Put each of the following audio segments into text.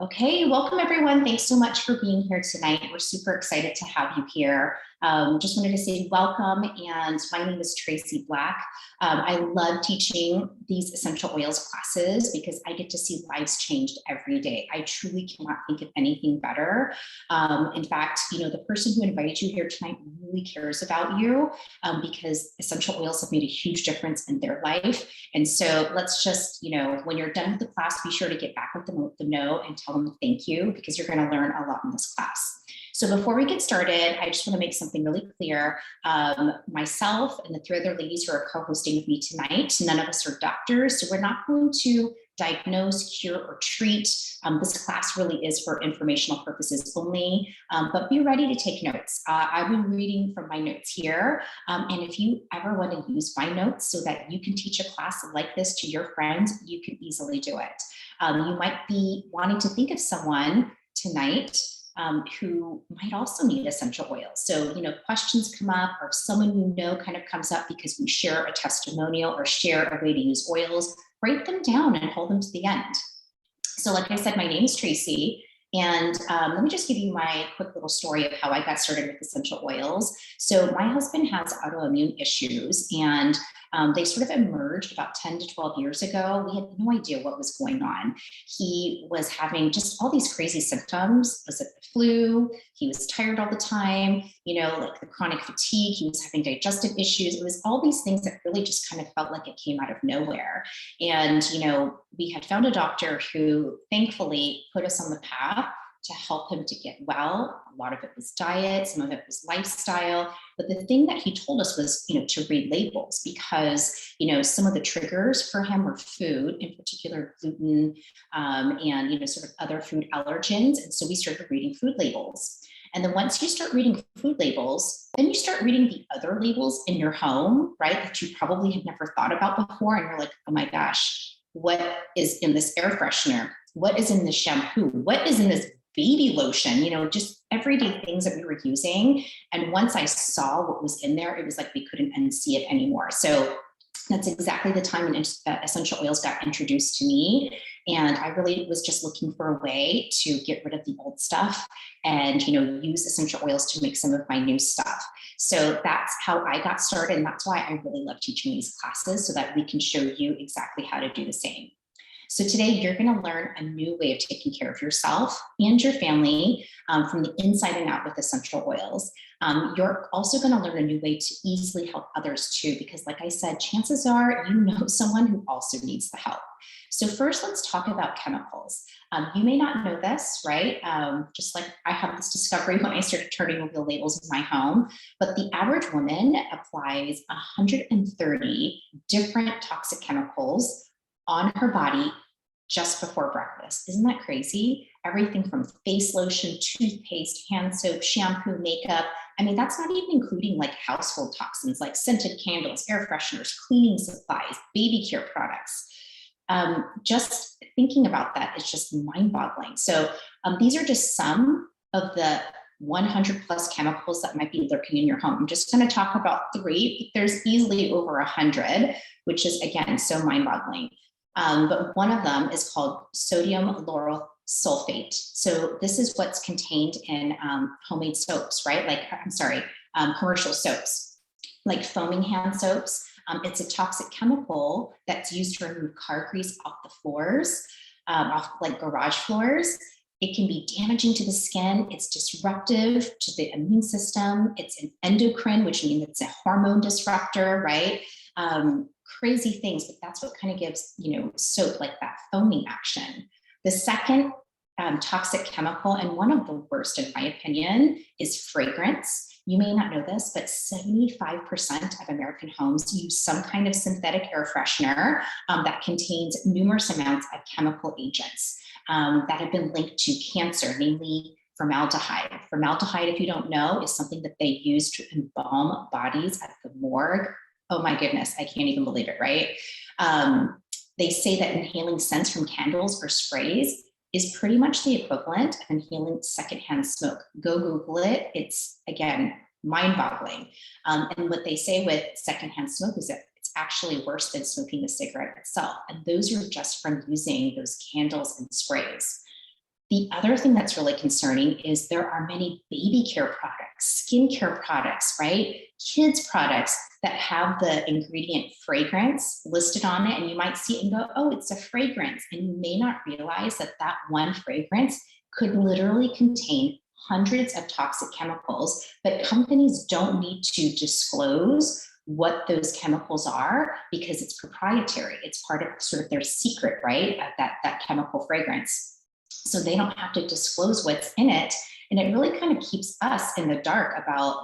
Okay, welcome everyone. Thanks so much for being here tonight. We're super excited to have you here. Just wanted to say welcome, and my name is Tracy Black. I love teaching these essential oils classes because I get to see lives changed every day. I truly cannot think of anything better. In fact, the person who invited you here tonight really cares about you because essential oils have made a huge difference in their life. And so let's just, when you're done with the class, be sure to get back with them, let them know, and tell them thank you because you're going to learn a lot in this class. So before we get started, I just want to make something really clear. Myself and the three other ladies who are co-hosting with me tonight, none of us are doctors, so we're not going to diagnose, cure, or treat. This class really is for informational purposes only, but be ready to take notes. I've been reading from my notes here, and if you ever want to use my notes so that you can teach a class like this to your friends, you can easily do it. You might be wanting to think of someone tonight who might also need essential oils. So, questions come up, or if someone you know kind of comes up because we share a testimonial or share a way to use oils, write them down and hold them to the end. So like I said, my name is Tracy, and let me just give you my quick little story of how I got started with essential oils. So my husband has autoimmune issues, and they sort of emerged about 10 to 12 years ago. We had no idea what was going on. He was having just all these crazy symptoms. Was it the flu? He was tired all the time, like the chronic fatigue. He was having digestive issues. It was all these things that really just kind of felt like it came out of nowhere. And, we had found a doctor who thankfully put us on the path to help him to get well. A lot of it was diet, some of it was lifestyle. But the thing that he told us was, to read labels because, some of the triggers for him were food, in particular gluten, and, sort of other food allergens. And so we started reading food labels. And then once you start reading food labels, then you start reading the other labels in your home, right? That you probably had never thought about before. And you're like, oh my gosh, what is in this air freshener? What is in this shampoo? What is in this baby lotion? Just everyday things that we were using. And once I saw what was in there, it was like we couldn't unsee it anymore. So that's exactly the time when essential oils got introduced to me. And I really was just looking for a way to get rid of the old stuff and, use essential oils to make some of my new stuff. So that's how I got started. And that's why I really love teaching these classes so that we can show you exactly how to do the same. So today you're going to learn a new way of taking care of yourself and your family from the inside and out with essential oils. You're also going to learn a new way to easily help others too, because like I said, chances are you know someone who also needs the help. So first, let's talk about chemicals. You may not know this, right? Just like I had this discovery when I started turning over the labels in my home, but the average woman applies 130 different toxic chemicals on her body just before breakfast. Isn't that crazy? Everything from face lotion, toothpaste, hand soap, shampoo, makeup. I mean, that's not even including like household toxins like scented candles, air fresheners, cleaning supplies, baby care products. Just thinking about that is just mind-boggling. So these are just some of the 100 plus chemicals that might be lurking in your home. I'm just going to talk about three. There's easily over 100, which is again so mind-boggling. But one of them is called sodium lauryl sulfate. So this is what's contained in homemade soaps, right? Commercial soaps, like foaming hand soaps. It's a toxic chemical that's used to remove car grease off the floors, off like garage floors. It can be damaging to the skin. It's disruptive to the immune system. It's an endocrine, which means it's a hormone disruptor, right? Crazy things, but that's what kind of gives, soap like that foaming action. The second toxic chemical, and one of the worst in my opinion, is fragrance. You may not know this, but 75% of American homes use some kind of synthetic air freshener that contains numerous amounts of chemical agents that have been linked to cancer, namely formaldehyde. Formaldehyde, if you don't know, is something that they use to embalm bodies at the morgue. Oh my goodness, I can't even believe it, right? They say that inhaling scents from candles or sprays is pretty much the equivalent of inhaling secondhand smoke. Go Google it. It's, again, mind-boggling. And what they say with secondhand smoke is that it's actually worse than smoking the cigarette itself. And those are just from using those candles and sprays. The other thing that's really concerning is there are many baby care products, skincare products, right? Kids products that have the ingredient fragrance listed on it. And you might see it and go, oh, it's a fragrance. And you may not realize that that one fragrance could literally contain hundreds of toxic chemicals, but companies don't need to disclose what those chemicals are because it's proprietary. It's part of sort of their secret, right? That chemical fragrance. So they don't have to disclose what's in it. And it really kind of keeps us in the dark about,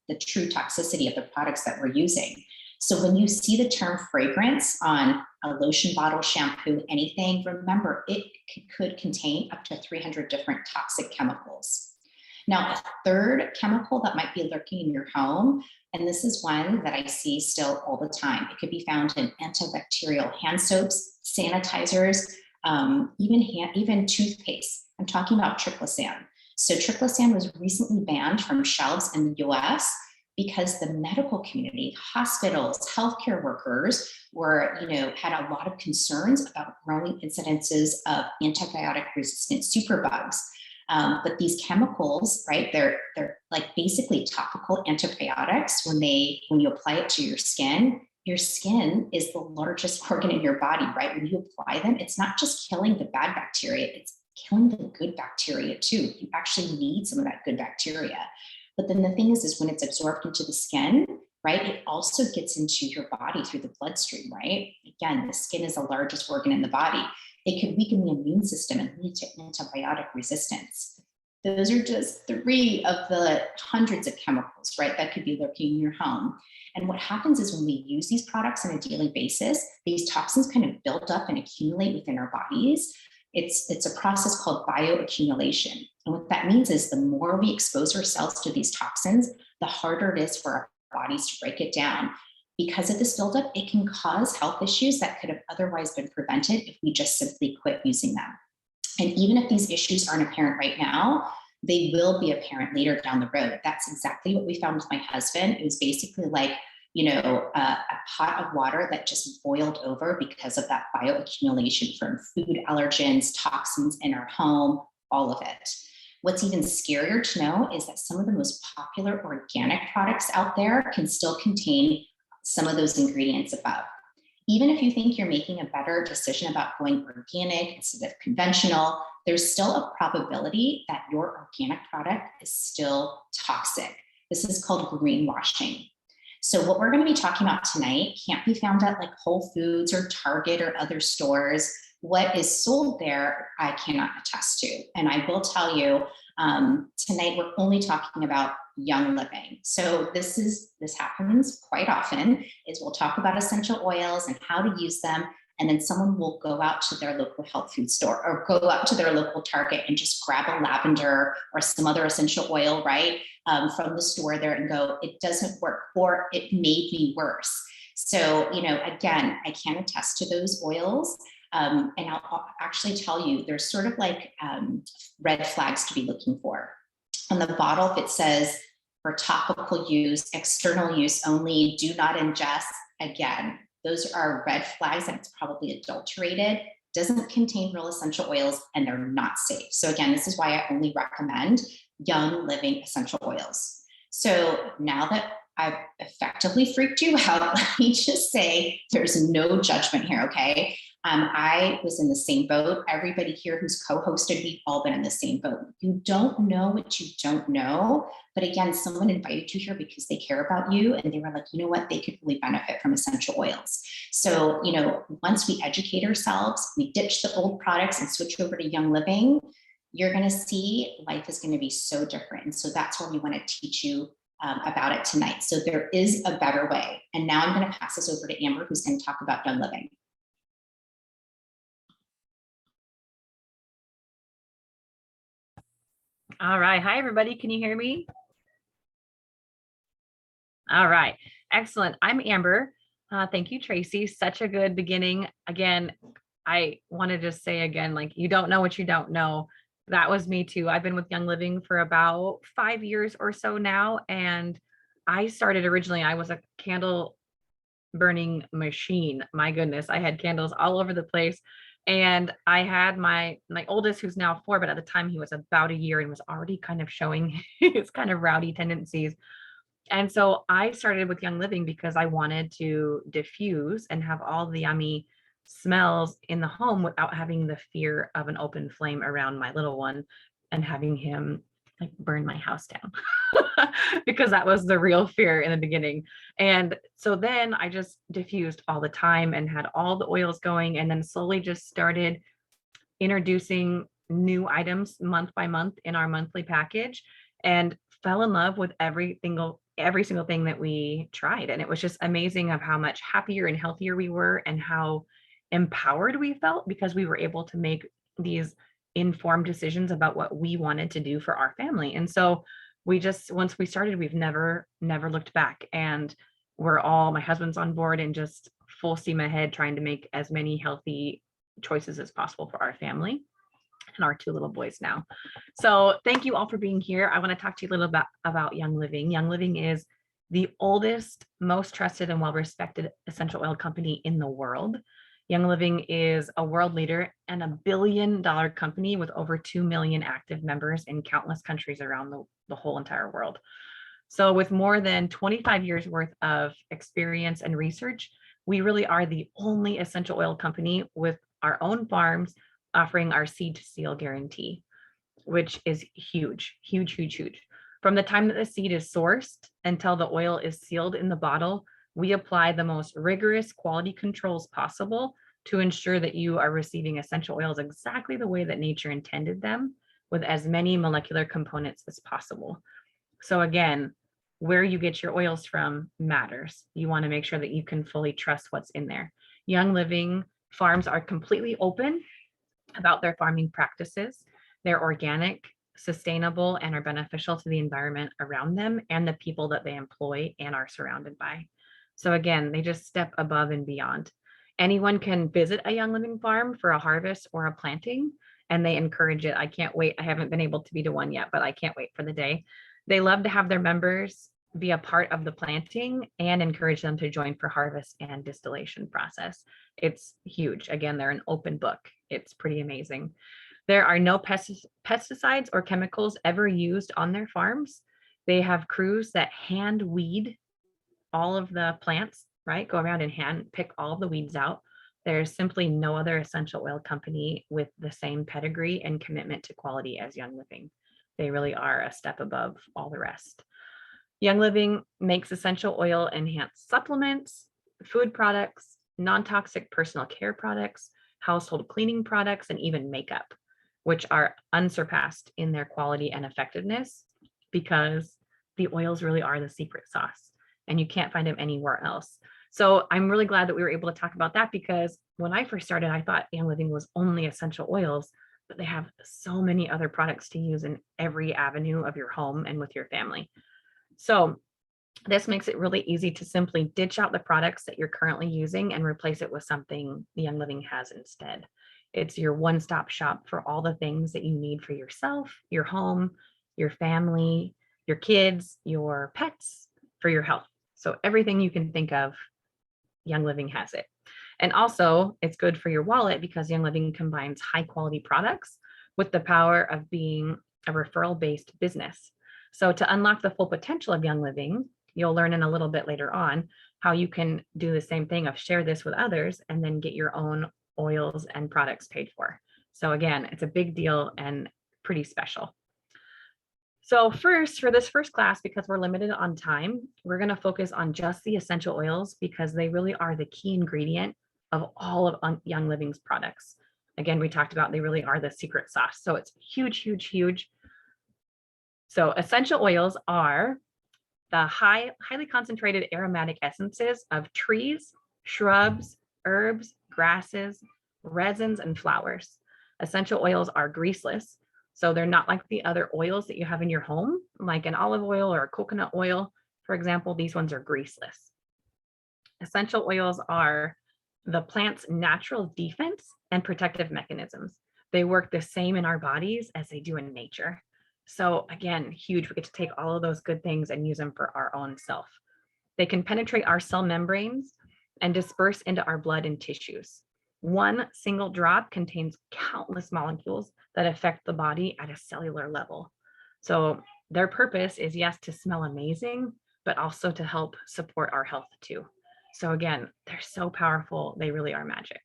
the true toxicity of the products that we're using. So when you see the term fragrance on a lotion bottle, shampoo, anything, remember it could contain up to 300 different toxic chemicals. Now, a third chemical that might be lurking in your home, and this is one that I see still all the time. It could be found in antibacterial hand soaps, sanitizers, even toothpaste. I'm talking about triclosan. So triclosan was recently banned from shelves in the US because the medical community, hospitals, healthcare workers had a lot of concerns about growing incidences of antibiotic resistant superbugs. But these chemicals, right, they're like basically topical antibiotics. When you apply it to your skin is the largest organ in your body, right? When you apply them, it's not just killing the bad bacteria, it's killing the good bacteria too. You actually need some of that good bacteria. But then the thing is when it's absorbed into the skin, right, it also gets into your body through the bloodstream, right? Again, the skin is the largest organ in the body. It could weaken the immune system and lead to antibiotic resistance. Those are just 3 of the hundreds of chemicals, right, that could be lurking in your home. And what happens is when we use these products on a daily basis, these toxins kind of build up and accumulate within our bodies. It's a process called bioaccumulation. And what that means is the more we expose ourselves to these toxins, the harder it is for our bodies to break it down. Because of this buildup, it can cause health issues that could have otherwise been prevented if we just simply quit using them. And even if these issues aren't apparent right now, they will be apparent later down the road. That's exactly what we found with my husband. It was basically like, a pot of water that just boiled over because of that bioaccumulation from food allergens, toxins in our home, all of it. What's even scarier to know is that some of the most popular organic products out there can still contain some of those ingredients above. Even if you think you're making a better decision about going organic instead of conventional, there's still a probability that your organic product is still toxic. This is called greenwashing. So what we're going to be talking about tonight can't be found at like Whole Foods or Target or other stores. What is sold there, I cannot attest to. And I will tell you, tonight we're only talking about Young Living. So this happens quite often, is we'll talk about essential oils and how to use them. And then someone will go out to their local health food store or go out to their local Target and just grab a lavender or some other essential oil, right, from the store there and go, it doesn't work, or it made me worse. So, again, I can attest to those oils. And I'll actually tell you, there's sort of like red flags to be looking for. On the bottle, if it says for topical use, external use only, do not ingest, again, those are red flags that it's probably adulterated, doesn't contain real essential oils, and they're not safe. So again, this is why I only recommend Young Living essential oils. So now that I've effectively freaked you out, let me just say there's no judgment here, okay? I was in the same boat. Everybody here who's co-hosted, we've all been in the same boat. You don't know what you don't know. But again, someone invited you here because they care about you and they were like, you know what, they could really benefit from essential oils. So, once we educate ourselves, we ditch the old products and switch over to Young Living, you're going to see life is going to be so different. And so that's why we want to teach you about it tonight. So there is a better way. And now I'm going to pass this over to Amber, who's going to talk about Young Living. All right. Hi, everybody. Can you hear me? All right. Excellent. I'm Amber. Thank you, Tracy. Such a good beginning. Again, I want to just say again, like, you don't know what you don't know. That was me too. I've been with Young Living for about 5 years or so now. And I started originally, I was a candle burning machine. My goodness, I had candles all over the place. And I had my oldest, who's now 4, but at the time he was about a year and was already kind of showing his kind of rowdy tendencies. And so I started with Young Living because I wanted to diffuse and have all the yummy smells in the home without having the fear of an open flame around my little one and having him like burn my house down. Because that was the real fear in the beginning. And so then I just diffused all the time and had all the oils going, and then slowly just started introducing new items month by month in our monthly package, and fell in love with every single thing that we tried. And it was just amazing of how much happier and healthier we were, and how empowered we felt because we were able to make these informed decisions about what we wanted to do for our family. And so we just, once we started, we've never looked back. And my husband's on board and just full steam ahead trying to make as many healthy choices as possible for our family and our 2 little boys now. So thank you all for being here. I want to talk to you a little bit about Young Living. Young Living is the oldest, most trusted, and well-respected essential oil company in the world. Young Living is a world leader and a billion-dollar company with over 2 million active members in countless countries around the whole entire world. So with more than 25 years worth of experience and research, we really are the only essential oil company with our own farms offering our seed to seal guarantee, which is huge, huge, huge, huge. From the time that the seed is sourced until the oil is sealed in the bottle, we apply the most rigorous quality controls possible to ensure that you are receiving essential oils exactly the way that nature intended them, with as many molecular components as possible. So again, where you get your oils from matters. You want to make sure that you can fully trust what's in there. Young Living farms are completely open about their farming practices. They're organic, sustainable, and are beneficial to the environment around them and the people that they employ and are surrounded by. So again, they just step above and beyond. Anyone can visit a Young Living farm for a harvest or a planting, and they encourage it. I can't wait. I haven't been able to be to one yet, but I can't wait for the day. They love to have their members be a part of the planting and encourage them to join for harvest and distillation process. It's huge. Again, they're an open book. It's pretty amazing. There are no pesticides or chemicals ever used on their farms. They have crews that hand weed all of the plants, right? Go around and hand pick all of the weeds out. There's simply no other essential oil company with the same pedigree and commitment to quality as Young Living. They really are a step above all the rest. Young Living makes essential oil enhanced supplements, food products, non-toxic personal care products, household cleaning products, and even makeup, which are unsurpassed in their quality and effectiveness because the oils really are the secret sauce and you can't find them anywhere else. So I'm really glad that we were able to talk about that, because when I first started, I thought Young Living was only essential oils, but they have so many other products to use in every avenue of your home and with your family. So this makes it really easy to simply ditch out the products that you're currently using and replace it with something Young Living has instead. It's your one-stop shop for all the things that you need for yourself, your home, your family, your kids, your pets, for your health. So everything you can think of, Young Living has it. And also, it's good for your wallet because Young Living combines high quality products with the power of being a referral-based business. So to unlock the full potential of Young Living, you'll learn in a little bit later on how you can do the same thing of share this with others and then get your own oils and products paid for. So again, it's a big deal and pretty special. So first, for this first class, because we're limited on time, we're going to focus on just the essential oils because they really are the key ingredient of all of Young Living's products. Again, we talked about they really are the secret sauce. So it's huge, huge, huge. So essential oils are the highly concentrated aromatic essences of trees, shrubs, herbs, grasses, resins, and flowers. Essential oils are greaseless, so they're not like the other oils that you have in your home, like an olive oil or a coconut oil. For example, these ones are greaseless. Essential oils are the plant's natural defense and protective mechanisms. They work the same in our bodies as they do in nature. So again, huge. We get to take all of those good things and use them for our own self. They can penetrate our cell membranes and disperse into our blood and tissues. One single drop contains countless molecules that affect the body at a cellular level. So their purpose is, yes, to smell amazing, but also to help support our health too. So again, they're so powerful. They really are magic.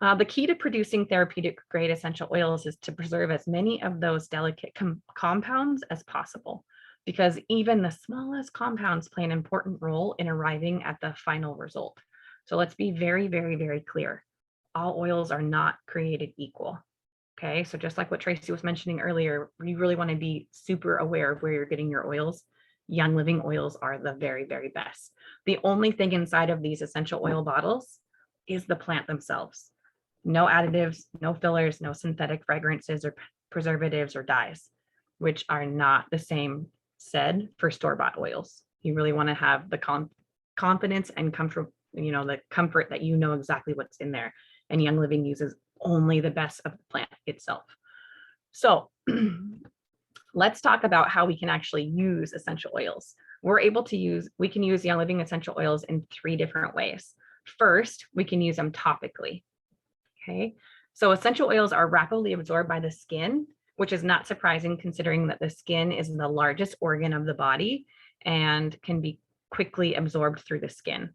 The key to producing therapeutic grade essential oils is to preserve as many of those delicate compounds as possible, because even the smallest compounds play an important role in arriving at the final result. So let's be very, very, very clear. All oils are not created equal. Okay, so just like what Tracy was mentioning earlier, you really want to be super aware of where you're getting your oils. Young Living oils are the very, very best. The only thing inside of these essential oil bottles is the plant themselves. No additives, no fillers, no synthetic fragrances or preservatives or dyes, which are not the same said for store-bought oils. You really want to have the confidence and comfort, the comfort that you know exactly what's in there. And Young Living uses only the best of the plant itself. So let's talk about how we can actually use essential oils. We can use Young Living essential oils in 3 different ways. First, we can use them topically. Okay, so essential oils are rapidly absorbed by the skin, which is not surprising considering that the skin is the largest organ of the body and can be quickly absorbed through the skin.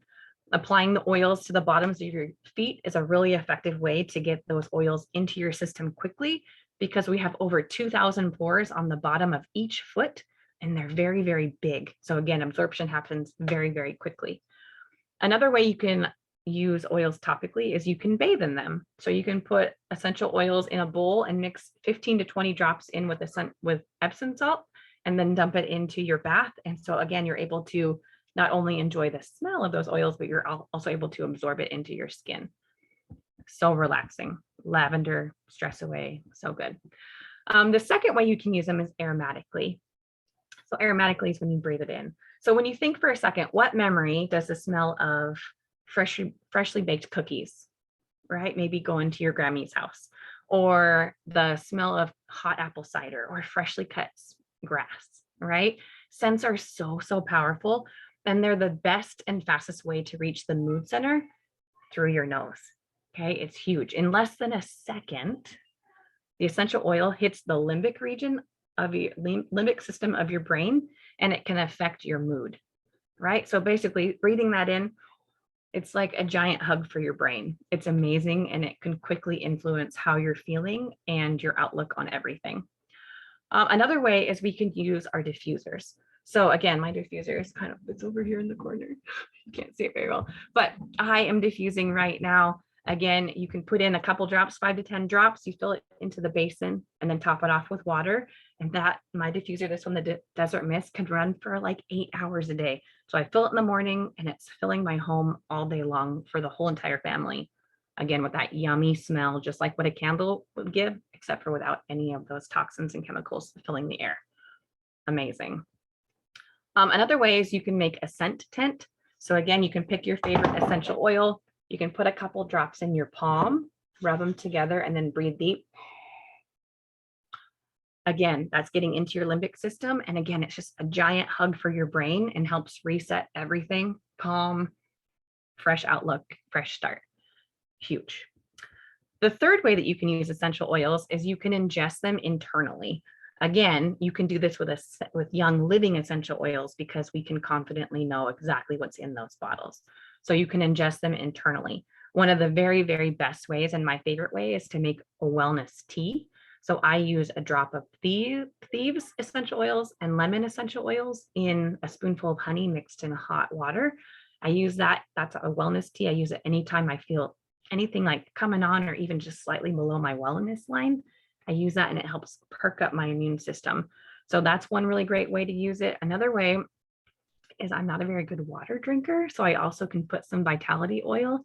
Applying the oils to the bottoms of your feet is a really effective way to get those oils into your system quickly, because we have over 2,000 pores on the bottom of each foot, and they're very, very big. So again, absorption happens very, very quickly. Another way you can use oils topically is you can bathe in them. So you can put essential oils in a bowl and mix 15 to 20 drops in with Epsom salt, and then dump it into your bath. And so again, you're able to not only enjoy the smell of those oils, but you're also able to absorb it into your skin. So relaxing. Lavender, stress away, so good. The second way you can use them is aromatically. So aromatically is when you breathe it in. So when you think for a second, what memory does the smell of freshly baked cookies, right? Maybe going to your Grammy's house, or the smell of hot apple cider or freshly cut grass, right? Scents are so, so powerful, and they're the best and fastest way to reach the mood center through your nose. Okay, it's huge. In less than a second, the essential oil hits the limbic region of your limbic system of your brain, and it can affect your mood, right? So basically, breathing that in, it's like a giant hug for your brain. It's amazing, and it can quickly influence how you're feeling and your outlook on everything. Another way is we can use our diffusers. So again, my diffuser is it's over here in the corner. You can't see it very well, but I am diffusing right now. Again, you can put in a couple drops, 5 to 10 drops. You fill it into the basin and then top it off with water. And my diffuser, this one, the Desert Mist, can run for like 8 hours a day. So I fill it in the morning, and it's filling my home all day long for the whole entire family. Again, with that yummy smell, just like what a candle would give, except for without any of those toxins and chemicals filling the air. Amazing. Another way is you can make a scent tent. So again, you can pick your favorite essential oil. You can put a couple drops in your palm, rub them together, and then breathe deep. Again, that's getting into your limbic system. And again, it's just a giant hug for your brain and helps reset everything. Calm, fresh outlook, fresh start. Huge. The third way that you can use essential oils is you can ingest them internally. Again, you can do this with Young Living essential oils, because we can confidently know exactly what's in those bottles. So you can ingest them internally. One of the very, very best ways, and my favorite way, is to make a wellness tea. So I use a drop of thieves essential oils and lemon essential oils in a spoonful of honey mixed in hot water. I use that. That's a wellness tea. I use it anytime I feel anything like coming on, or even just slightly below my wellness line. I use that, and it helps perk up my immune system. So that's one really great way to use it. Another way is I'm not a very good water drinker, so I also can put some vitality oil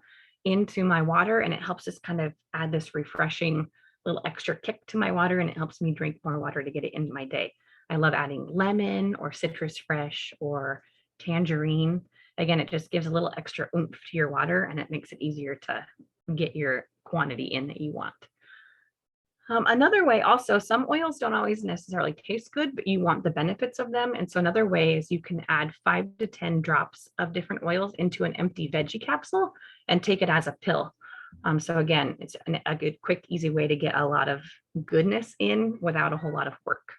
into my water, and it helps just kind of add this refreshing little extra kick to my water, and it helps me drink more water to get it into my day. I love adding lemon or citrus fresh or tangerine. Again, it just gives a little extra oomph to your water, and it makes it easier to get your quantity in that you want. Another way also, some oils don't always necessarily taste good, but you want the benefits of them. And so another way is you can add 5 to 10 drops of different oils into an empty veggie capsule and take it as a pill. So again, it's a good, quick, easy way to get a lot of goodness in without a whole lot of work.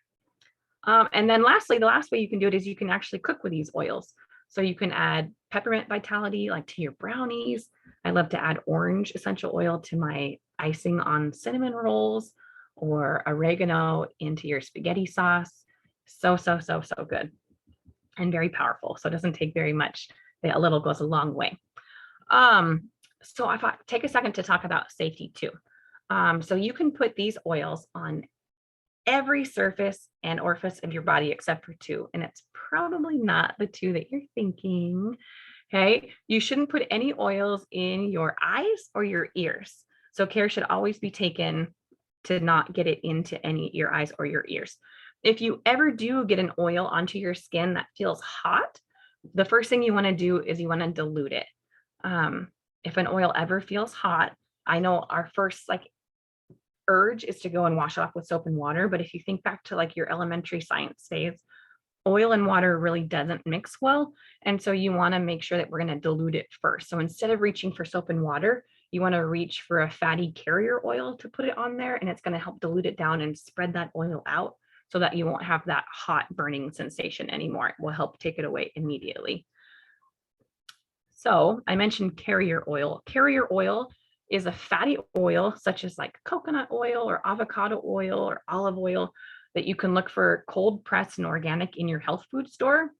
And then lastly, the last way you can do it is you can actually cook with these oils. So you can add peppermint vitality like to your brownies. I love to add orange essential oil to my icing on cinnamon rolls, or oregano into your spaghetti sauce. So good and very powerful. So it doesn't take very much. A little goes a long way. So if I take a second to talk about safety too. So you can put these oils on every surface and orifice of your body except for two. And it's probably not the two that you're thinking. Okay. You shouldn't put any oils in your eyes or your ears. So care should always be taken to not get it into your eyes or your ears. If you ever do get an oil onto your skin that feels hot, the first thing you want to do is you want to dilute it. If an oil ever feels hot, I know our first urge is to go and wash it off with soap and water. But if you think back to your elementary science days, oil and water really doesn't mix well. And so you want to make sure that we're going to dilute it first. So instead of reaching for soap and water, you want to reach for a fatty carrier oil to put it on there, and it's going to help dilute it down and spread that oil out so that you won't have that hot burning sensation anymore. It will help take it away immediately. So I mentioned carrier oil. Carrier oil is a fatty oil such as coconut oil or avocado oil or olive oil that you can look for cold pressed and organic in your health food store.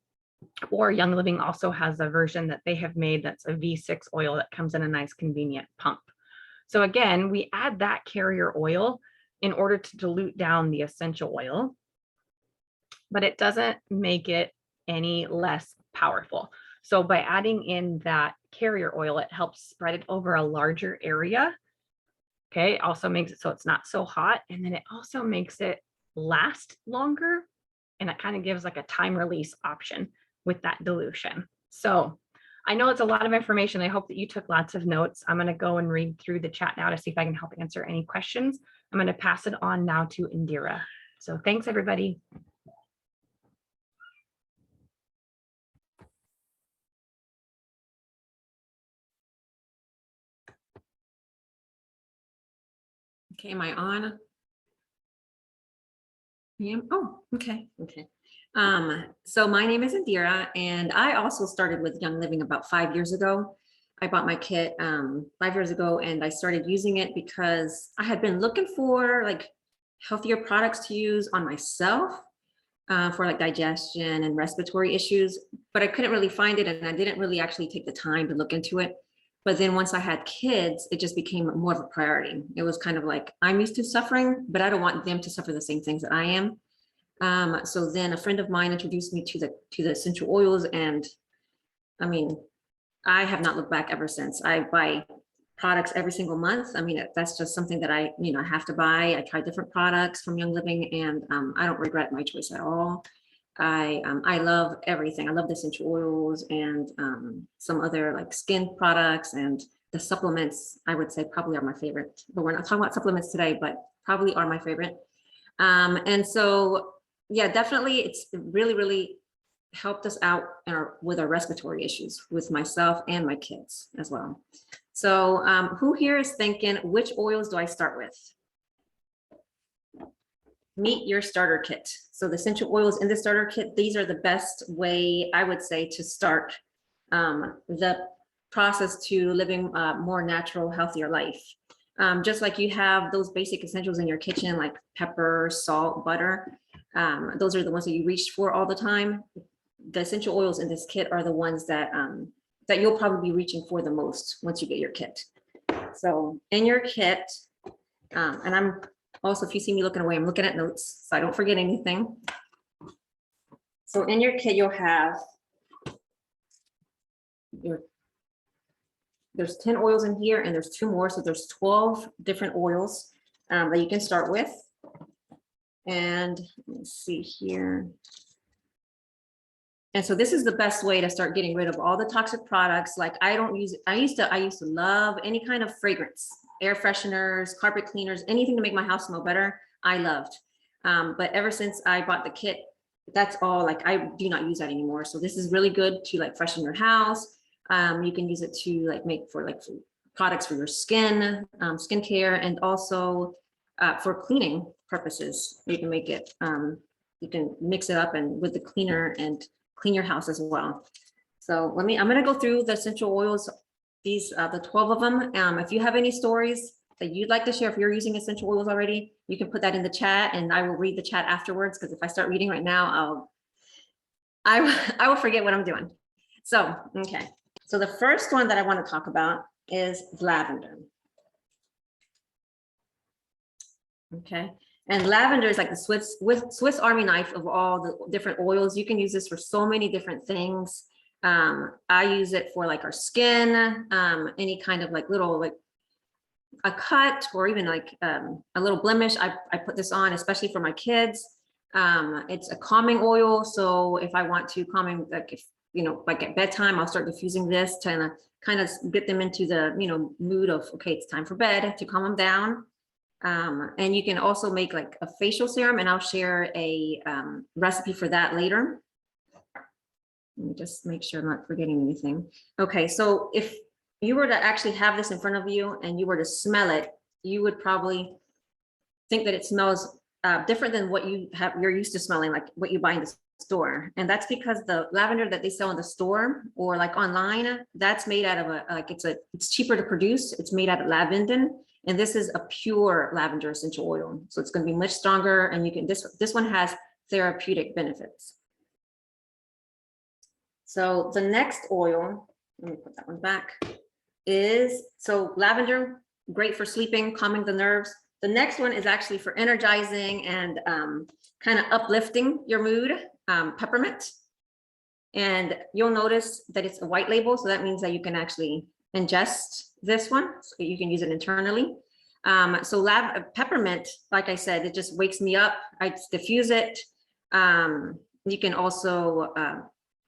Or Young Living also has a version that they have made that's a V6 oil that comes in a nice convenient pump. So again, we add that carrier oil in order to dilute down the essential oil, but it doesn't make it any less powerful. So by adding in that carrier oil, it helps spread it over a larger area. Okay, it also makes it so it's not so hot. And then it also makes it last longer. And it kind of gives a time release option with that dilution. So I know it's a lot of information. I hope that you took lots of notes. I'm going to go and read through the chat now to see if I can help answer any questions. I'm going to pass it on now to Indira. So thanks, everybody. Okay, am I on? Yeah. Oh, okay. So my name is Indira, and I also started with Young Living about 5 years ago. I bought my kit 5 years ago, and I started using it because I had been looking for healthier products to use on myself for digestion and respiratory issues, but I couldn't really find it, and I didn't really actually take the time to look into it. But then once I had kids, it just became more of a priority. It was kind of I'm used to suffering, but I don't want them to suffer the same things that I am. So then a friend of mine introduced me to the essential oils, and I mean, I have not looked back ever since. I buy products every single month. I mean, that's just something that I have to buy. I try different products from Young Living, and I don't regret my choice at all. I love everything. I love the essential oils and some other skin products, and the supplements, I would say probably are my favorite, but we're not talking about supplements today, but probably are my favorite. And so, yeah, definitely it's really helped us out with our respiratory issues with myself and my kids as well. So who here is thinking, which oils do I start with? Meet your starter kit. So the essential oils in the starter kit, these are the best way, I would say, to start the process to living a more natural, healthier life. Just like you have those basic essentials in your kitchen, like pepper, salt, butter. Those are the ones that you reach for all the time. The essential oils in this kit are the ones that that you'll probably be reaching for the most once you get your kit. So in your kit, and I'm also, if you see me looking away, I'm looking at notes so I don't forget anything. So in your kit, you'll have there's 10 oils in here, and there's 2 more. So there's 12 different oils that you can start with. And let's see here. And so this is the best way to start getting rid of all the toxic products. I used to love any kind of fragrance, air fresheners, carpet cleaners, anything to make my house smell better. I loved. But ever since I bought the kit, that's all. I do not use that anymore. So this is really good to freshen your house. You can use it to make for products for your skin, skincare, and also for cleaning purposes. You can make it, you can mix it up and with the cleaner and clean your house as well. So I'm gonna go through the essential oils, these, the 12 of them. If you have any stories that you'd like to share, if you're using essential oils already, you can put that in the chat and I will read the chat afterwards, because if I start reading right now, I will forget what I'm doing. So, okay. So the first one that I want to talk about is lavender. Okay. And lavender is like the Swiss Army knife of all the different oils. You can use this for so many different things. I use it for like our skin, any kind of like little, like a cut or even like a little blemish. I put this on, especially for my kids. It's a calming oil. So if I want to calming, like if, you know, like at bedtime, I'll start diffusing this to kind of get them into the, you know, mood of, okay, it's time for bed, to calm them down. And you can also make like a facial serum, and I'll share a recipe for that later. Let me just make sure I'm not forgetting anything. Okay, so if you were to actually have this in front of you and you were to smell it, you would probably think that it smells different than what you're used to smelling, like what you buy in the store. And that's because the lavender that they sell in the store or like online, that's made out of it's cheaper to produce. It's made out of lavender. And this is a pure lavender essential oil. So it's going to be much stronger, and you can, this one has therapeutic benefits. So the next oil, let me put that one back, is, so lavender, great for sleeping, calming the nerves. The next one is actually for energizing and kind of uplifting your mood, peppermint. And you'll notice that it's a white label. So that means that you can actually ingest this one, so you can use it internally. So peppermint, like I said, it just wakes me up. I diffuse it. You can also,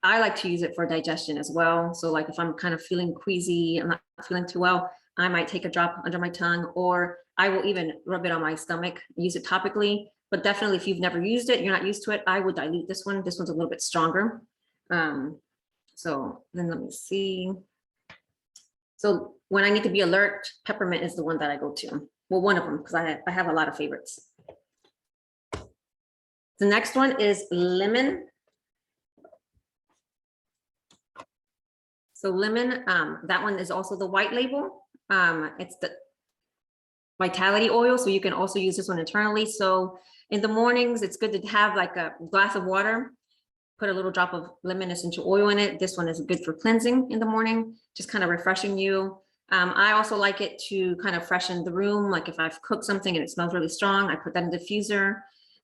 I like to use it for digestion as well. So like if I'm kind of feeling queasy, I'm not feeling too well, I might take a drop under my tongue, or I will even rub it on my stomach, use it topically. But definitely if you've never used it, you're not used to it, I would dilute this one. This one's a little bit stronger. So then let me see. So when I need to be alert, peppermint is the one that I go to. Well, one of them, because I have a lot of favorites. The next one is lemon. So lemon, that one is also the white label. It's the vitality oil, so you can also use this one internally. So in the mornings, it's good to have like a glass of water, put a little drop of lemon essential oil in it. This one is good for cleansing in the morning, just kind of refreshing you. I also like it to kind of freshen the room. Like if I've cooked something and it smells really strong, I put that in the diffuser.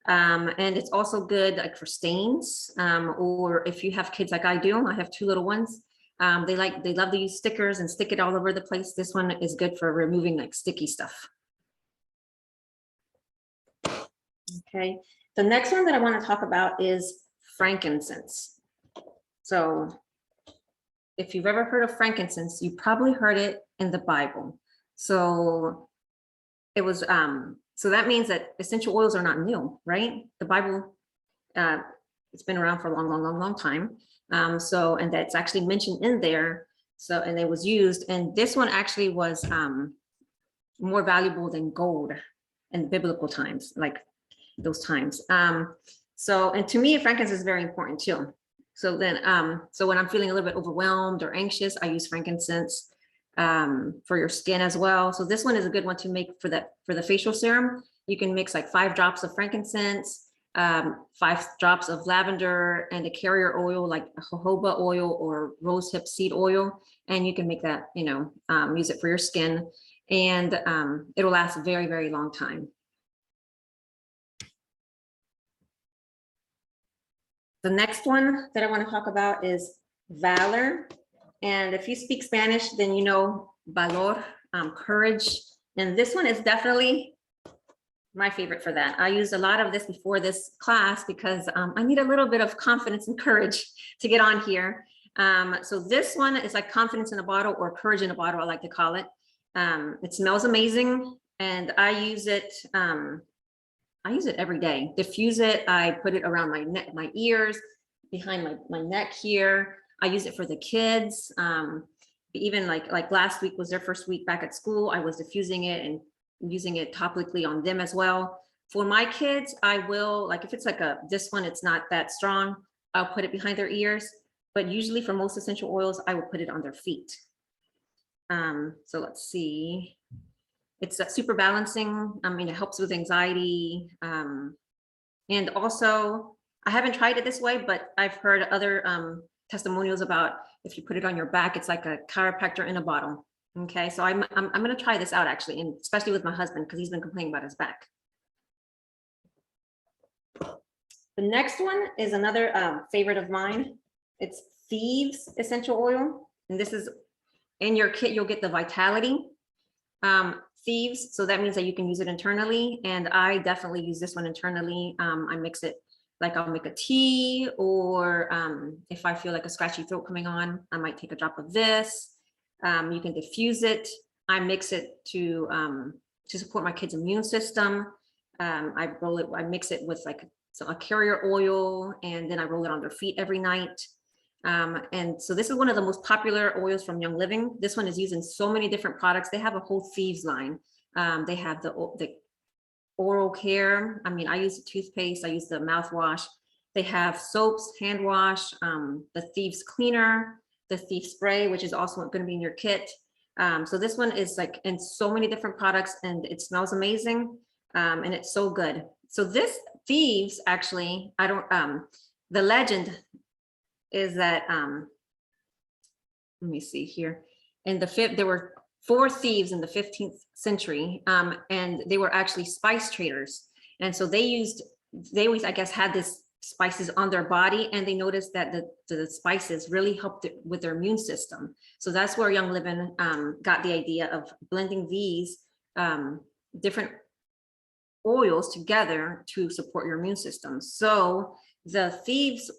And it's also good like for stains, or if you have kids like I do, I have 2 little ones. They love to use stickers and stick it all over the place. This one is good for removing like sticky stuff. Okay, the next one that I want to talk about is frankincense. So if you've ever heard of frankincense, you probably heard it in the Bible. So it was, so that means that essential oils are not new, right? The Bible, it's been around for a long time. So, and that's actually mentioned in there. So, and it was used, and this one actually was more valuable than gold in biblical times, like those times. So, and to me, frankincense is very important too. So then, so when I'm feeling a little bit overwhelmed or anxious, I use frankincense for your skin as well. So this one is a good one to make for the facial serum. You can mix like 5 drops of frankincense, 5 drops of lavender, and a carrier oil like jojoba oil or rosehip seed oil. And you can make that, you know, use it for your skin, and it'll last a very, very long time. The next one that I want to talk about is valor. And if you speak Spanish, then you know valor, courage. And this one is definitely my favorite for that. I used a lot of this before this class because I need a little bit of confidence and courage to get on here. So this one is like confidence in a bottle, or courage in a bottle, I like to call it. It smells amazing, and I use it every day. Diffuse it, I put it around my neck, my ears, behind my neck here. I use it for the kids. even like last week was their first week back at school. I was diffusing it and using it topically on them as well. For my kids, I will, like if it's like this one, it's not that strong, I'll put it behind their ears. But usually for most essential oils, I will put it on their feet. So let's see. It's super balancing. I mean, it helps with anxiety. And also, I haven't tried it this way, but I've heard other testimonials about if you put it on your back, it's like a chiropractor in a bottle. Okay, so I'm gonna try this out actually, and especially with my husband because he's been complaining about his back. The next one is another favorite of mine. It's Thieves Essential Oil, and this is in your kit. You'll get the Vitality Thieves, so that means that you can use it internally, and I definitely use this one internally. I mix it, like I'll make a tea, or if I feel like a scratchy throat coming on, I might take a drop of this. You can diffuse it. I mix it to support my kids' immune system. I mix it with like a carrier oil, and then I roll it on their feet every night. And so this is one of the most popular oils from Young Living. This one is used in so many different products. They have a whole Thieves line. They have the oral care. I mean, I use the toothpaste, I use the mouthwash. They have soaps, hand wash, the Thieves cleaner, the Thieves spray, which is also going to be in your kit. So this one is like in so many different products, and it smells amazing, and it's so good. So this Thieves, actually, the legend is that, let me see here. There were 4 thieves in the 15th century, and they were actually spice traders. And so they always, I guess, had this spices on their body, and they noticed that the spices really helped with their immune system. So that's where Young Living got the idea of blending these different oils together to support your immune system. So the Thieves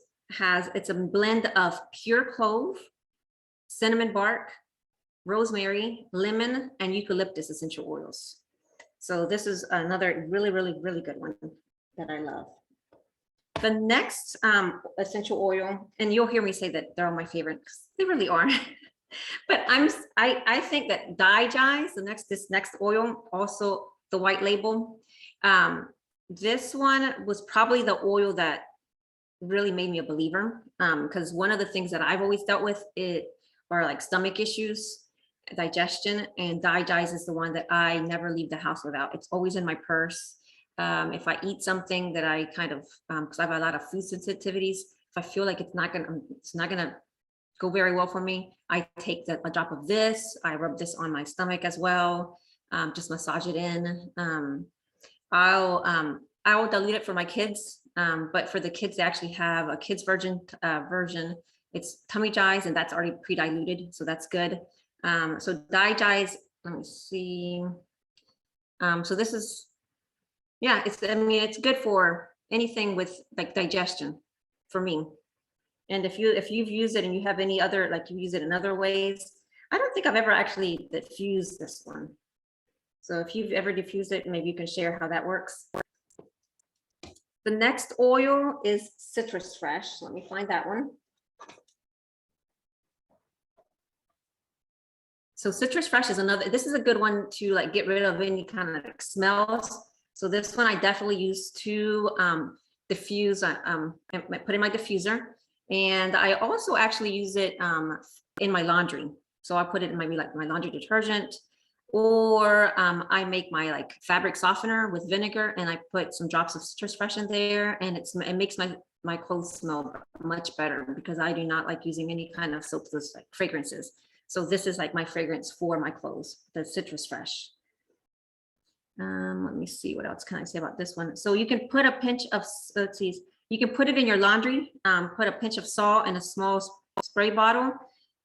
it's a blend of pure clove, cinnamon bark, rosemary, lemon, and eucalyptus essential oils. So this is another really, really, really good one that I love. The next essential oil, and you'll hear me say that they're all my favorite, because they really are. But I think that Digest, this next oil, also the white label, this one was probably the oil that really made me a believer, because one of the things that I've always dealt with are like stomach issues, digestion, and Digest is the one that I never leave the house without. It's always in my purse. If I eat something that I kind of, because I have a lot of food sensitivities, if I feel like it's not gonna go very well for me, I take a drop of this. I rub this on my stomach as well, just massage it in. I will dilute it for my kids, but for the kids, they actually have a kids version. It's Tummy Giants, and that's already pre-diluted, so that's good. So Digest, let me see. So this is, yeah, it's good for anything with like digestion for me. And if you've used it and you have any other, like you use it in other ways, I don't think I've ever actually diffused this one. So if you've ever diffused it, maybe you can share how that works. The next oil is Citrus Fresh. Let me find that one. So Citrus Fresh is this is a good one to like get rid of any kind of like smells. So this one I definitely use to diffuse, put in my diffuser. And I also actually use it in my laundry. So I put it in my laundry detergent, or I make my like fabric softener with vinegar, and I put some drops of Citrus Fresh in there, and it makes my clothes smell much better, because I do not like using any kind of soaps with like fragrances. So this is like my fragrance for my clothes, the Citrus Fresh. Let me see, what else can I say about this one? So you can put a pinch of, let's see, you can put it in your laundry, put a pinch of salt in a small spray bottle,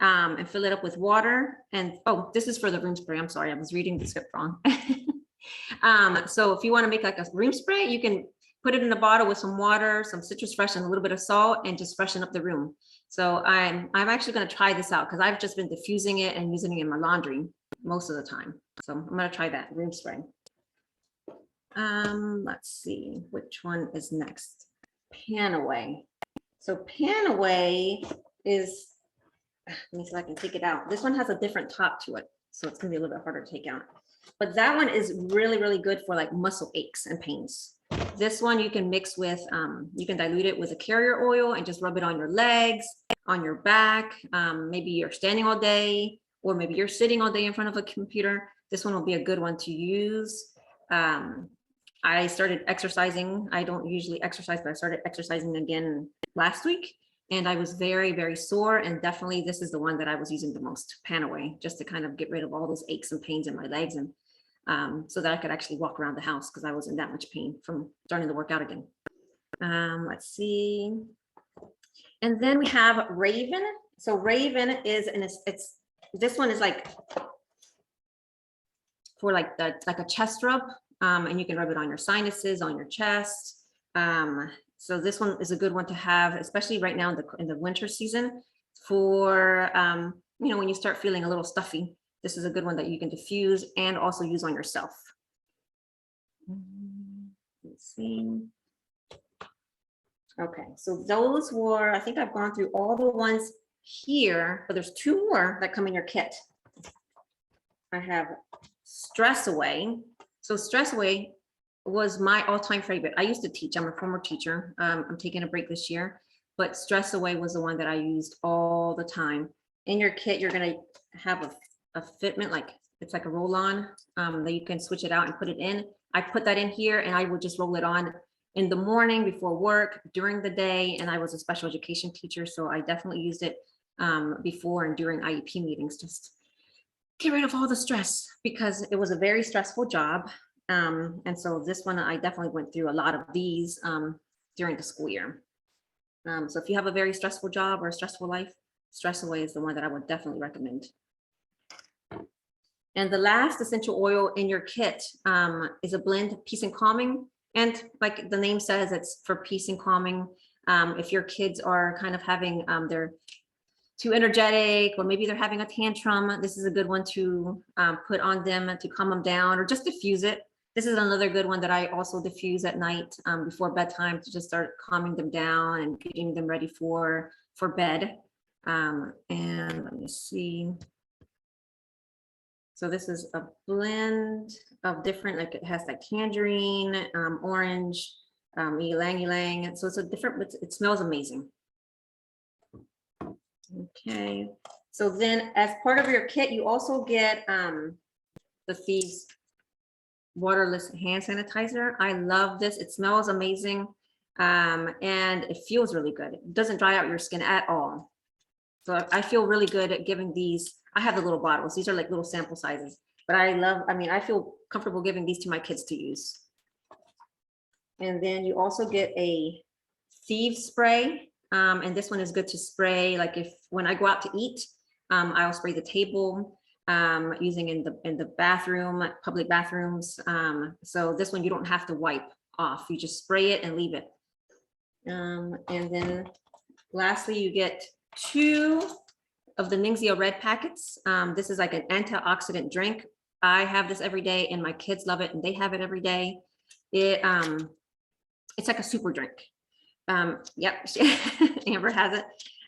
and fill it up with water. And oh, this is for the room spray. I'm sorry, I was reading the script wrong. So if you want to make like a room spray, you can put it in a bottle with some water, some Citrus Fresh, and a little bit of salt, and just freshen up the room. So I'm actually going to try this out, because I've just been diffusing it and using it in my laundry most of the time. So I'm going to try that room spray. Let's see, which one is next? Panaway. So Panaway is let me see if I can take it out. This one has a different top to it, so it's gonna be a little bit harder to take out. But that one is really, really good for like muscle aches and pains. This one you can mix with, you can dilute it with a carrier oil and just rub it on your legs, on your back. Maybe you're standing all day, or maybe you're sitting all day in front of a computer. This one will be a good one to use. I started exercising. I don't usually exercise, but I started exercising again last week. And I was very, very sore. And definitely this is the one that I was using the most, Panaway, just to kind of get rid of all those aches and pains in my legs, and so that I could actually walk around the house because I was in that much pain from starting to work out again. Let's see. And then we have Raven. So Raven is, and it's this one is like for like a chest rub, and you can rub it on your sinuses, on your chest. So this one is a good one to have, especially right now in the winter season for, when you start feeling a little stuffy. This is a good one that you can diffuse and also use on yourself. Let's see. Okay, so those were, I think I've gone through all the ones here, but there's 2 more that come in your kit. I have Stress Away. So Stress Away was my all-time favorite. I used to teach. I'm a former teacher. I'm taking a break this year, but Stress Away was the one that I used all the time. In your kit, you're gonna have a fitment, like it's like a roll-on that you can switch it out and put it in. I put that in here, and I would just roll it on in the morning before work, during the day, and I was a special education teacher, so I definitely used it before and during IEP meetings, just get rid of all the stress, because it was a very stressful job. And so this one, I definitely went through a lot of these during the school year. So if you have a very stressful job or a stressful life, Stress Away is the one that I would definitely recommend. And the last essential oil in your kit is a blend of Peace and Calming. And like the name says, it's for peace and calming. If your kids are kind of having, they're too energetic, or maybe they're having a tantrum, this is a good one to put on them to calm them down, or just diffuse it. This is another good one that I also diffuse at night before bedtime, to just start calming them down and getting them ready for bed. And let me see. So this is a blend of different, like it has like tangerine, orange, ylang ylang. So it's a different, it smells amazing. Okay, so then as part of your kit, you also get the Thieves waterless hand sanitizer. I love this. It smells amazing, and it feels really good. It doesn't dry out your skin at all. So I feel really good at giving these. I have the little bottles. These are like little sample sizes, but I feel comfortable giving these to my kids to use. And then you also get a Thieves spray. And this one is good to spray, like when I go out to eat, I'll spray the table, using in the bathroom, public bathrooms. So this one you don't have to wipe off, you just spray it and leave it. And then lastly, you get 2 of the Ningxia Red packets. This is like an antioxidant drink. I have this every day, and my kids love it, and they have it every day. It's like a super drink. Yep, Amber has it.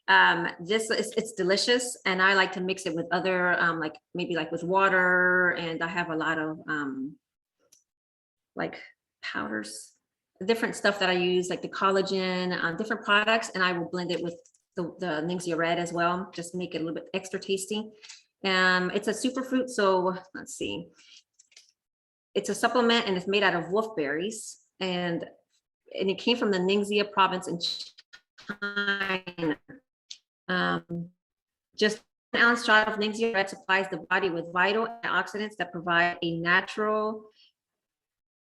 It's delicious, and I like to mix it with other, like maybe like with water, and I have a lot of like powders, different stuff that I use, like the collagen, different products, and I will blend it with the Ningxia Red as well, just make it a little bit extra tasty. It's a superfruit, so let's see. It's a supplement, and it's made out of wolfberries, and it came from the Ningxia province in China. Just 1 ounce shot of Ningxia Red supplies the body with vital antioxidants that provide a natural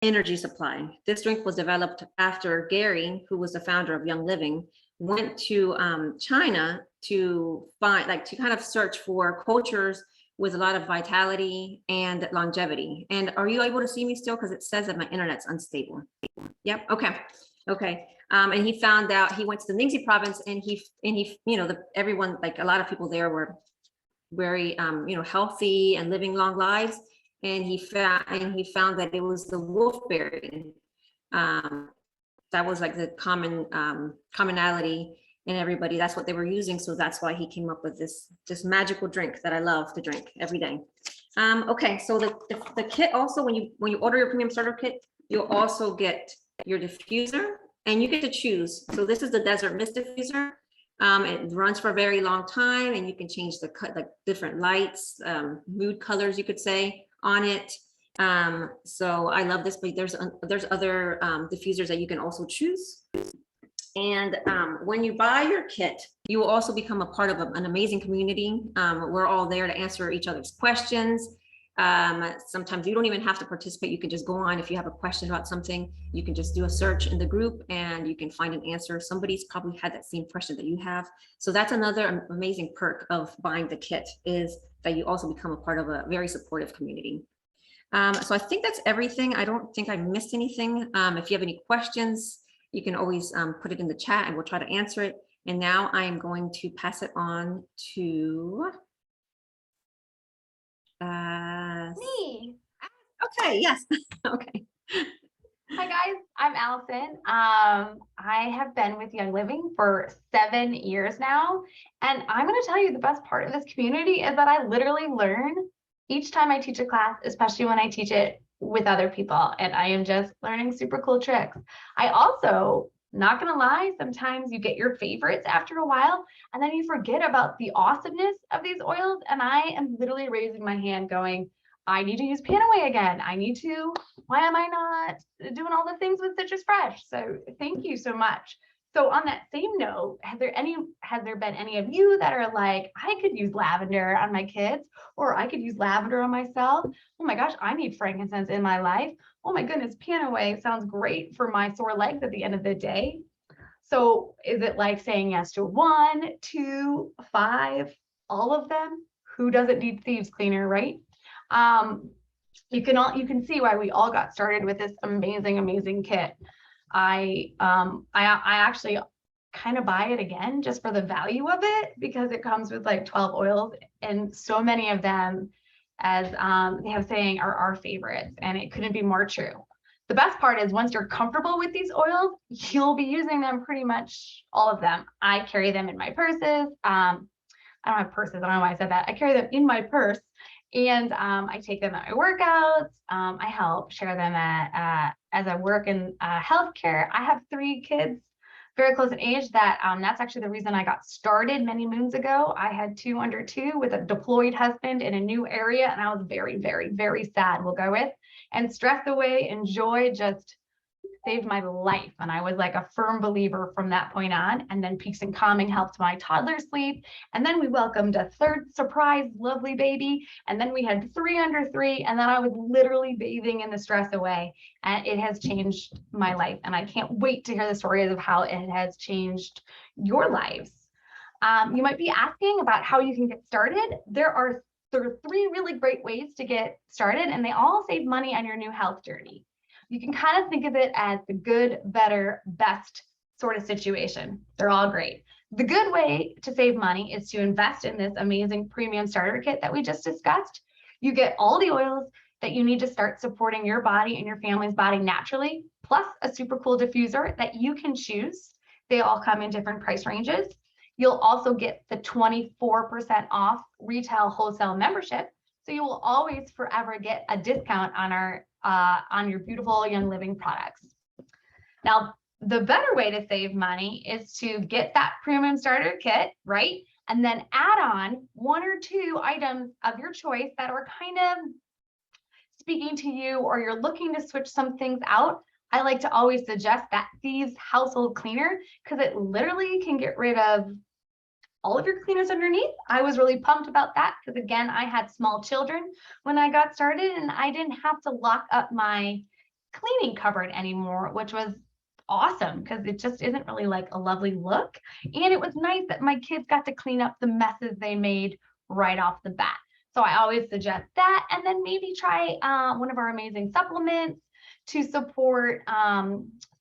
energy supply. This drink was developed after Gary, who was the founder of Young Living, went to China to kind of search for cultures with a lot of vitality and longevity. And are you able to see me still? Because it says that my internet's unstable. Yep. Okay. And he found out, he went to the Ningxi province, and he everyone, like a lot of people there were very healthy and living long lives. And he found that it was the wolfberry that was like the commonality. and everybody, that's what they were using. So that's why he came up with this magical drink that I love to drink every day. Okay, so the kit also, when you order your premium starter kit, you'll also get your diffuser, and you get to choose. So this is the Desert Mist diffuser. It runs for a very long time, and you can change the like different lights, mood colors, you could say, on it. So I love this, but there's other diffusers that you can also choose. And when you buy your kit, you will also become a part of an amazing community. We're all there to answer each other's questions. Sometimes you don't even have to participate. You can just go on. If you have a question about something, you can just do a search in the group and you can find an answer. Somebody's probably had that same question that you have. So that's another amazing perk of buying the kit, is that you also become a part of a very supportive community. So I think that's everything. I don't think I missed anything. If you have any questions, you can always put it in the chat and we'll try to answer it. And now I am going to pass it on to Me. okay, yes. Okay. Hi guys, I'm Allison. I have been with Young Living for 7 years now, and I'm going to tell you the best part of this community is that I literally learn each time I teach a class, especially when I teach it with other people, and I am just learning super cool tricks. I also, not gonna lie, sometimes you get your favorites after a while and then you forget about the awesomeness of these oils, and I am literally raising my hand going, I need to use Panaway again. Why am I not doing all the things with Citrus Fresh? So thank you so much. So on that same note, has there been any of you that are like, I could use lavender on my kids, or I could use lavender on myself? Oh my gosh, I need frankincense in my life. Oh my goodness, Panaway sounds great for my sore legs at the end of the day. So is it like saying yes to 1, 2, 5, all of them? Who doesn't need thieves cleaner, right? You can see why we all got started with this amazing kit. I actually kind of buy it again just for the value of it, because it comes with like 12 oils, and so many of them, as they have saying, are our favorites, and it couldn't be more true. The best part is once you're comfortable with these oils, you'll be using them pretty much all of them. I carry them in my purses. I don't have purses. I don't know why I said that. I carry them in my purse, and I take them at my workouts. I help share them as I work in healthcare. I have 3 kids very close in age that's actually the reason I got started many moons ago. I had 2 under 2 with a deployed husband in a new area, and I was very sad, we'll go with. And stress away and joy just saved my life. And I was like a firm believer from that point on. And then Peaks and Calming helped my toddler sleep. And then we welcomed a 3rd surprise, lovely baby. And then we had 3 under 3. And then I was literally bathing in the stress away. And it has changed my life. And I can't wait to hear the stories of how it has changed your lives. You might be asking about how you can get started. There are 3 really great ways to get started, and they all save money on your new health journey. You can kind of think of it as the good, better, best sort of situation. They're all great. The good way to save money is to invest in this amazing premium starter kit that we just discussed. You get all the oils that you need to start supporting your body and your family's body naturally, plus a super cool diffuser that you can choose. They all come in different price ranges. You'll also get the 24% off retail wholesale membership. So you will always forever get a discount on your beautiful Young Living products. Now, the better way to save money is to get that premium starter kit, right? And then add on 1 or 2 items of your choice that are kind of speaking to you, or you're looking to switch some things out. I like to always suggest that Thieves household cleaner, because it literally can get rid of all of your cleaners underneath. I was really pumped about that because, again, I had small children when I got started, and I didn't have to lock up my cleaning cupboard anymore, which was awesome because it just isn't really like a lovely look. And it was nice that my kids got to clean up the messes they made right off the bat. So I always suggest that, and then maybe try one of our amazing supplements to support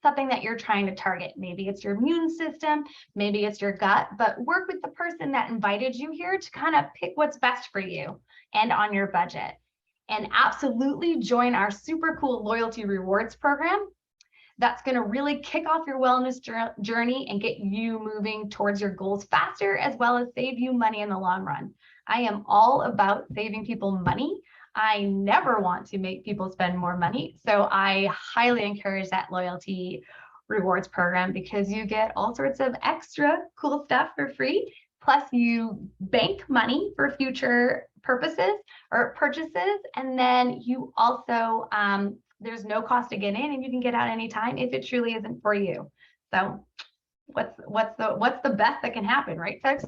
something that you're trying to target. Maybe it's your immune system, maybe it's your gut, but work with the person that invited you here to kind of pick what's best for you and on your budget. And absolutely join our super cool loyalty rewards program. that's going to really kick off your wellness journey and get you moving towards your goals faster, as well as save you money in the long run. I am all about saving people money. I never want to make people spend more money. So I highly encourage that loyalty rewards program, because you get all sorts of extra cool stuff for free. Plus you bank money for future purposes or purchases. And then you also, there's no cost to get in, and you can get out anytime if it truly isn't for you. So what's the best that can happen, right, folks?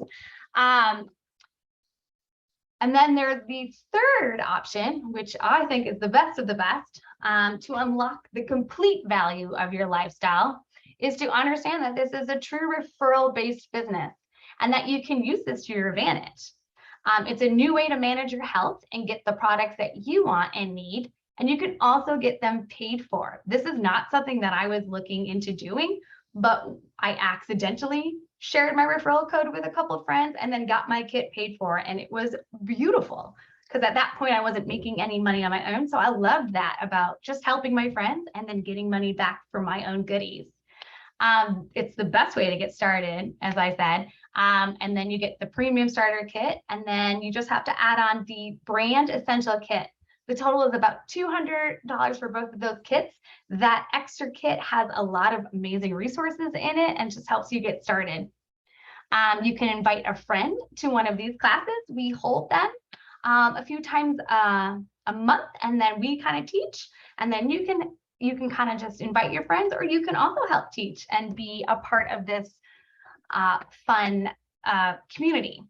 And then there's the third option, which I think is the best of the best, to unlock the complete value of your lifestyle, is to understand that this is a true referral-based business and that you can use this to your advantage. It's a new way to manage your health and get the products that you want and need, and you can also get them paid for. This is not something that I was looking into doing, but I accidentally shared my referral code with a couple of friends and then got my kit paid for, and it was beautiful, because at that point I wasn't making any money on my own. So I loved that about just helping my friends and then getting money back for my own goodies. It's the best way to get started, as I said. And then you get the premium starter kit, and then you just have to add on the brand essential kit. The total is about $200 for both of those kits. That extra kit has a lot of amazing resources in it and just helps you get started. You can invite a friend to one of these classes. We hold them a few times a month, and then we kind of teach, and then you can kind of just invite your friends, or you can also help teach and be a part of this fun community.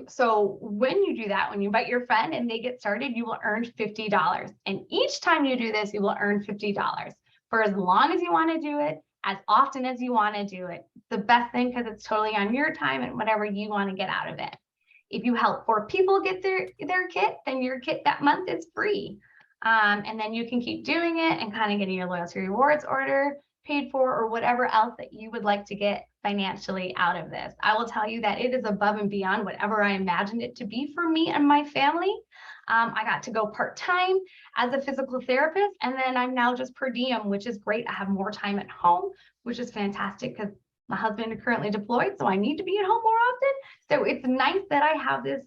So when you do that, when you invite your friend and they get started, you will earn $50. And each time you do this, you will earn $50 for as long as you want to do it, as often as you want to do it. The best thing, because it's totally on your time and whatever you want to get out of it. If you help 4 people get their kit, then your kit that month is free. And then you can keep doing it and kind of getting your loyalty rewards order paid for, or whatever else that you would like to get financially out of this. I will tell you that it is above and beyond whatever I imagined it to be for me and my family. I got to go part-time as a physical therapist, and then I'm now just per diem, which is great. I have more time at home, which is fantastic, because my husband is currently deployed, so I need to be at home more often. So it's nice that I have this,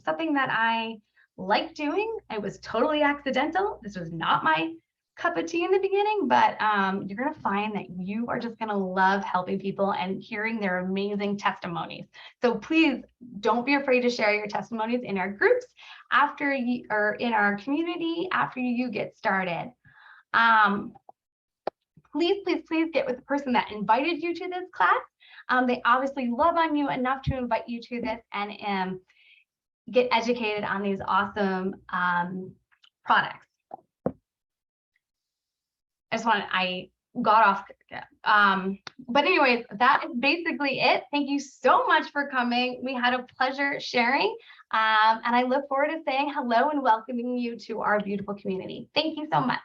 something that I like doing. It was totally accidental. This was not my cup of tea in the beginning, but you're going to find that you are just going to love helping people and hearing their amazing testimonies. So please don't be afraid to share your testimonies in our groups after you, or in our community after you get started. Please get with the person that invited you to this class. They obviously love on you enough to invite you to this and get educated on these awesome products. I got off. But anyways, that is basically it. Thank you so much for coming. We had a pleasure sharing. And I look forward to saying hello and welcoming you to our beautiful community. Thank you so much.